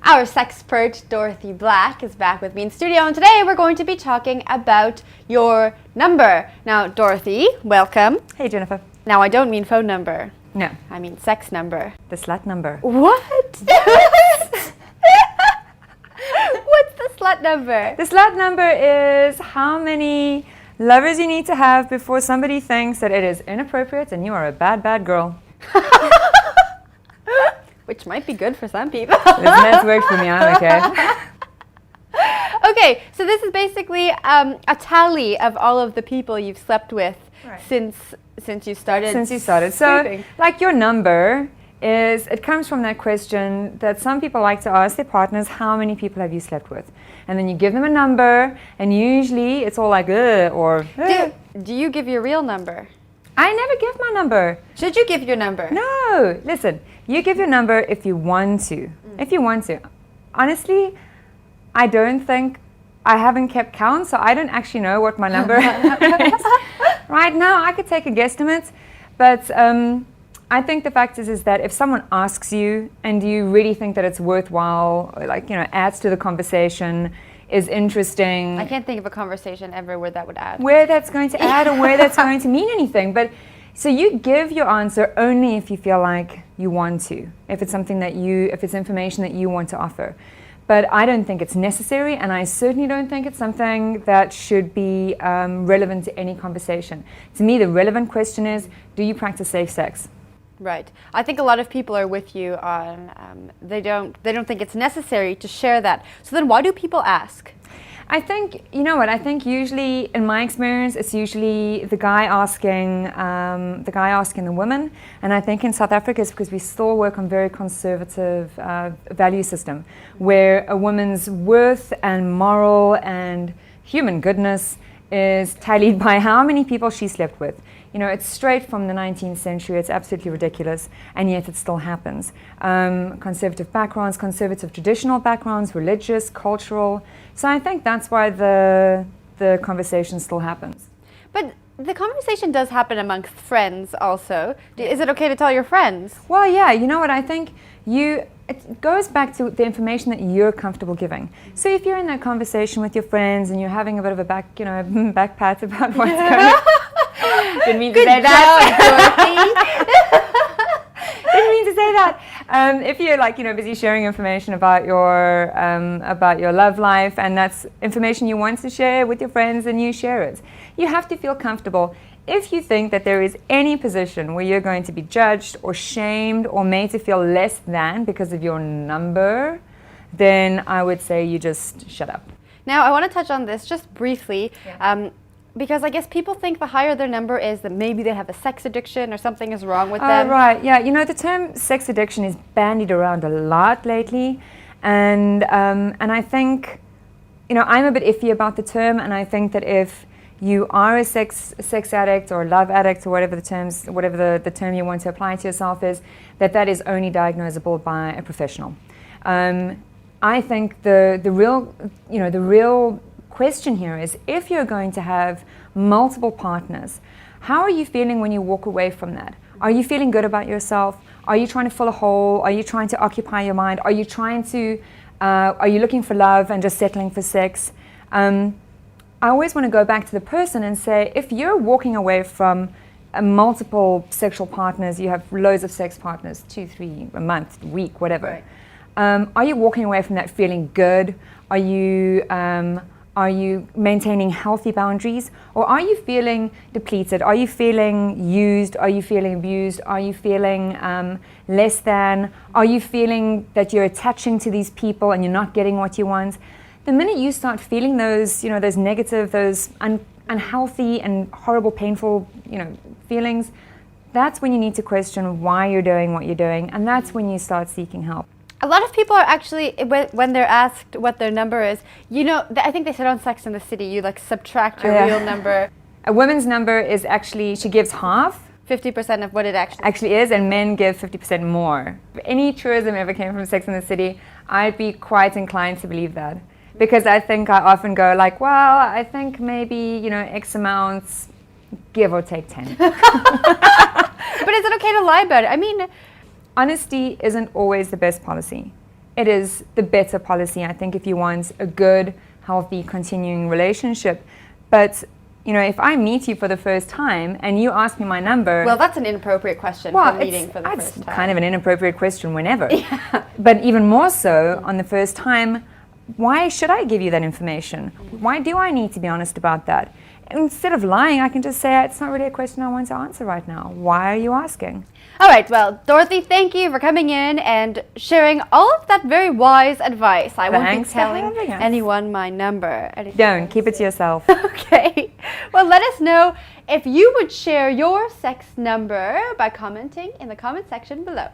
Our sexpert, Dorothy Black, is back with me in studio, and today we're going to be talking about your number. Now, Dorothy, welcome. Hey, Jennifer. Now, I don't mean phone number. No. I mean sex number. The slut number. What? What's the slut number? The slut number is how many lovers you need to have before somebody thinks that it is inappropriate and you are a bad, bad girl. Which might be good for some people. That's worked for me, I'm okay. Okay, so this is basically a tally of all of the people you've slept with since you started. So, like your number is, it comes from that question that some people like to ask their partners, how many people have you slept with? And then you give them a number, and usually it's all like, or... Do you give your real number? I never give my number. Should you give your number? No, listen, you give your number if you want to. If you want to. Honestly, I haven't kept count, so I don't actually know what my number is. Right now, I could take a guesstimate, but I think the fact is that if someone asks you and you really think that it's worthwhile, adds to the conversation, is interesting. I can't think of a conversation ever where that would add. Where that's going to add or where that's going to mean anything. But so you give your answer only if you feel like you want to, if it's information that you want to offer. But I don't think it's necessary, and I certainly don't think it's something that should be relevant to any conversation. To me, the relevant question is, do you practice safe sex? Right. I think a lot of people are with you on they don't think it's necessary to share that. So then why do people ask? I think, I think usually, in my experience, it's usually the guy asking the woman. And I think in South Africa it's because we still work on very conservative value system, where a woman's worth and moral and human goodness is tallied by how many people she slept with. It's straight from the 19th century. It's absolutely ridiculous, and yet it still happens. Conservative backgrounds, conservative traditional backgrounds, religious, cultural. So I think that's why the conversation still happens. But the conversation does happen amongst friends also. Is it okay to tell your friends? Well, yeah. You know what? I think it goes back to the information that you're comfortable giving. So if you're in that conversation with your friends and you're having a bit of a back pat about what's going on. Didn't mean to say that. Didn't mean to say that. If you're busy sharing information about your love life, and that's information you want to share with your friends, and you share it. You have to feel comfortable. If you think that there is any position where you're going to be judged or shamed or made to feel less than because of your number, then I would say you just shut up. Now, I want to touch on this just briefly. Yeah. Because I guess people think the higher their number is, that maybe they have a sex addiction or something is wrong with them. Right, yeah. The term sex addiction is bandied around a lot lately. And I think, I'm a bit iffy about the term, and I think that if you are a sex addict or love addict or whatever the term you want to apply to yourself is, that is only diagnosable by a professional. I think the real question here is, if you're going to have multiple partners, how are you feeling when you walk away from that? Are you feeling good about yourself? Are you trying to fill a hole? Are you trying to occupy your mind? Are you looking for love and just settling for sex? I always want to go back to the person and say, if you're walking away from multiple sexual partners, you have loads of sex partners, 2, 3, a month, a week, whatever. Right. Are you walking away from that feeling good? Are you maintaining healthy boundaries? Or are you feeling depleted? Are you feeling used? Are you feeling abused? Are you feeling less than? Are you feeling that you're attaching to these people and you're not getting what you want? The minute you start feeling those negative, those unhealthy and horrible, painful, feelings, that's when you need to question why you're doing what you're doing, and that's when you start seeking help. A lot of people are actually, when they're asked what their number is, I think they said on Sex and the City, you subtract your real number. A woman's number is actually, she gives half. 50% of what it actually is, and men give 50% more. If any truism ever came from Sex and the City, I'd be quite inclined to believe that. Because I think I often go I think maybe, X amounts, give or take 10. But is it okay to lie about it? I mean, honesty isn't always the best policy. it is the better policy, I think, if you want a good, healthy, continuing relationship. But if I meet you for the first time and you ask me my number... Well, that's an inappropriate question for meeting for the first time. It's kind of an inappropriate question whenever. Yeah. But even more so on the first time, why should I give you that information? Why do I need to be honest about that? Instead of lying, I can just say, it's not really a question I want to answer right now. Why are you asking? All right, well, Dorothy, thank you for coming in and sharing all of that very wise advice. I won't be telling anyone my number. Don't, keep it to yourself. Okay. Well, let us know if you would share your sex number by commenting in the comment section below.